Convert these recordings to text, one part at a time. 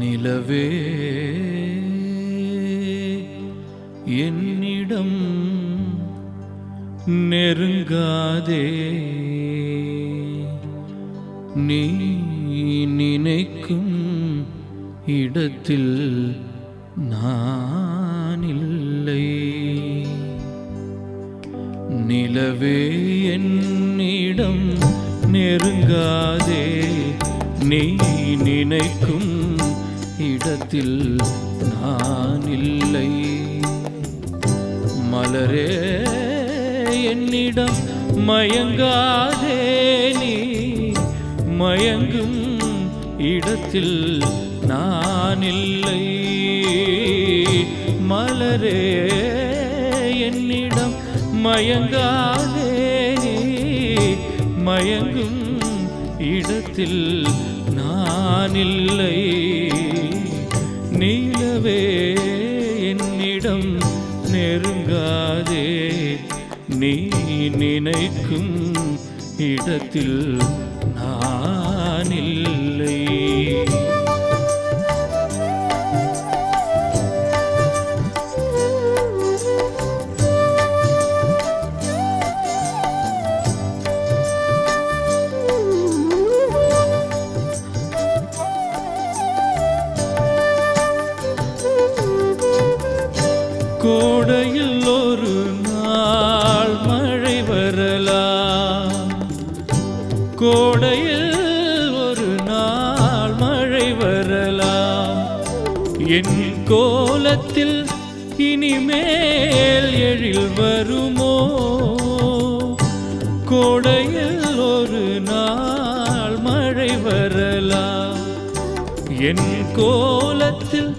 நிலவே என்னிடம் நெருங்காதே, நீ நினைக்கும் இடத்தில் நான் இல்லை. நிலவே என்னிடம் நெருங்காதே, நீ நினைக்கும் இடத்தில் நான் இல்லை. மலரே என்னிடம் மயங்காதே, நீ மயங்கும் இடத்தில் நான் இல்லை. மலரே என்னிடம் மயங்காதே, நீ மயங்கும் இடத்தில் நான் இல்லை. நிலவே என்னிடம் நெருங்காதே, நீ நினைக்கும் இடத்தில் நான் இல்லை. கோடையில் ஒரு நாள் மழை வரலாம், கோடையில் ஒரு நாள் மழை வரலாம். என் கோலத்தில் இனிமேல் எழில் வருமோ? கோடையில் ஒரு நாள் மழை வரலாம். என் கோலத்தில்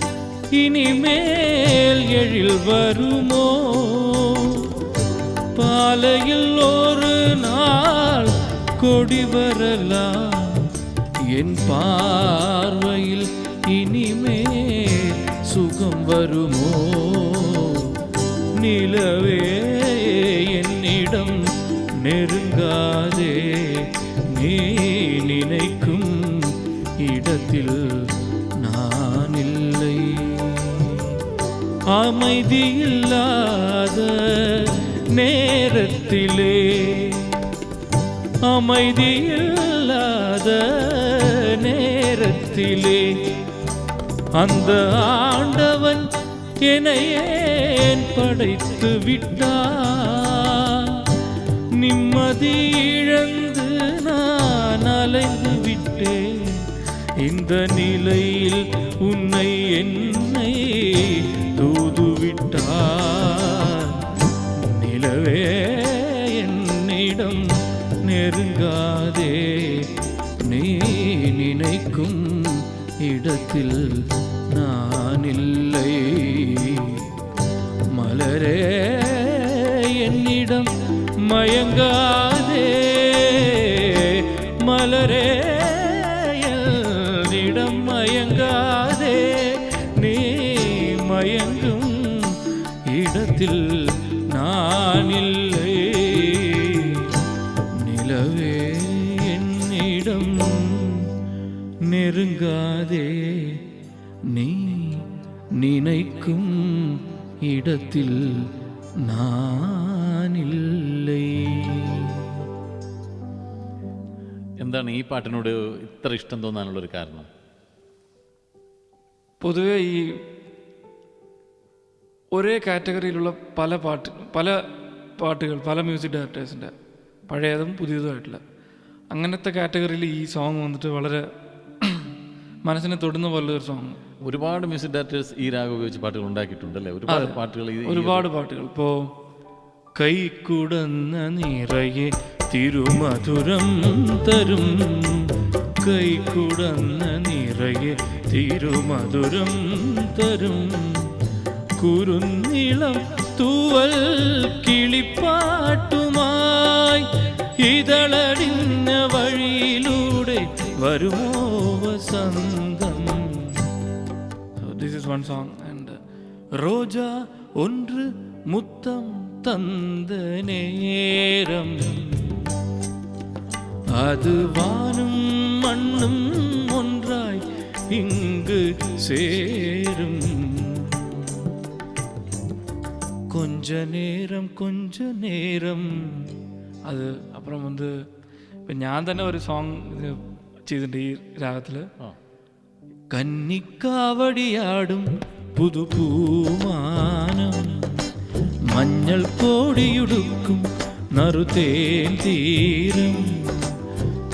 இனிமேல் எழில் வருமோ? பாலையில் ஒரு நாள் கொடி வரலாம். என் பார்வையில் இனிமேல் சுகம் வருமோ? நிலவே என்னிடம் நெருங்காதே, நீ நினைக்கும் இடத்தில் நான் இல்லை. அமைதியில்லாத நேரத்திலே, அமைதியில்லாத நேரத்திலே அந்த ஆண்டவன் என்னை ஏன் படைத்து விட்டான்? நிம்மதி இழந்து நான் அலைந்து விட்டேன். இந்த நிலையில் உன்னை என்னை தூதுவிட்டார். நிலவே என்னிடம் நெருங்காதே, நீ நினைக்கும் இடத்தில் நான் இல்லை. மலரே என்னிடம் மயங்காதே, மலரே என்னிடம் மயங்காதே, நீ மயங்கும் இடத்தில் நான் இல்லை. நிலவே என்னிடம் நெருங்காதே, நீ நினைக்கும் இடத்தில் நான் இல்லை. എന്താണ് ഈ പാട്ടിനോട് ഇത്ര ഇഷ്ടം തോന്നാനുള്ളൊരു കാരണം? പൊതുവെ ഈ ഒരേ കാറ്റഗറിയിലുള്ള പല പാട്ടുകൾ പല മ്യൂസിക് ഡയറക്ടേഴ്സിൻ്റെ, പഴയതും പുതിയതുമായിട്ടുള്ള അങ്ങനത്തെ കാറ്റഗറിയിൽ ഈ സോങ് വന്നിട്ട് വളരെ മനസ്സിനെ തൊടുന്ന പോലുള്ളൊരു സോങ്. ഒരുപാട് മ്യൂസിക് ഡയറക്ടേഴ്സ് ഈ രാഗം ഉപയോഗിച്ച് പാട്ടുകൾ ഉണ്ടാക്കിയിട്ടുണ്ടല്ലേ? ഒരുപാട് പാട്ടുകൾ ഇപ്പോൾ കൈക്കുടന്ന നിറയെ തിരുമധുരം തരും, കൈക്കുടന്ന നിറയെ തിരുമധുരം തരും. കുറുനിളം തൂവൽ കിളിപ്പാട്ടുമായി ഇതളടിഞ്ഞ വഴിയിലൂടെ വരുമോ വസന്തം. This is one song. And ரோஜா ஒன்று முத்தம் தந்த நேரம் அது வானும் மண்ணும் ஒன்றாய் இங்கு சேரும். கொஞ்ச நேரம் അത് അപ്പുറം വന്ന് ഇപ്പം ഞാൻ തന്നെ ഒരു സോങ് ചെയ്തിട്ടുണ്ട് ഈ രാഗത്തിൽ. കന്നിക്കാവടിയാടും പുതുപൂമാനം മഞ്ഞൾ കോടിയുടുക്കും നറുതേൻ തീരം.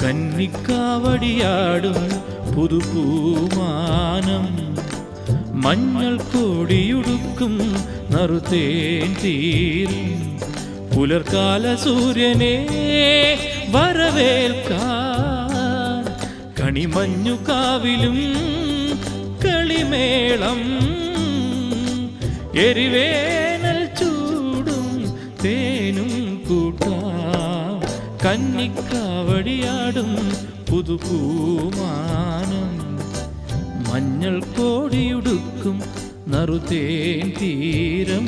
കന്നിക്കാവടിയാടും പുതുപൂമാനം മഞ്ഞൾ കോടിയുടുക്കും നറുതേൻ തീരം. പുലർക്കാല സൂര്യനെ വരവേൽക്കാൻ കണിമഞ്ഞു കാവിലും കളിമേളം. എരിവേനൽ ചൂടും തേനും കൂട്ടാം കന്നിക്കാവടിയാടും പുതുപൂമാനം മഞ്ഞൾ കോടിയുടുക്കും നറുതേൻ തീരം.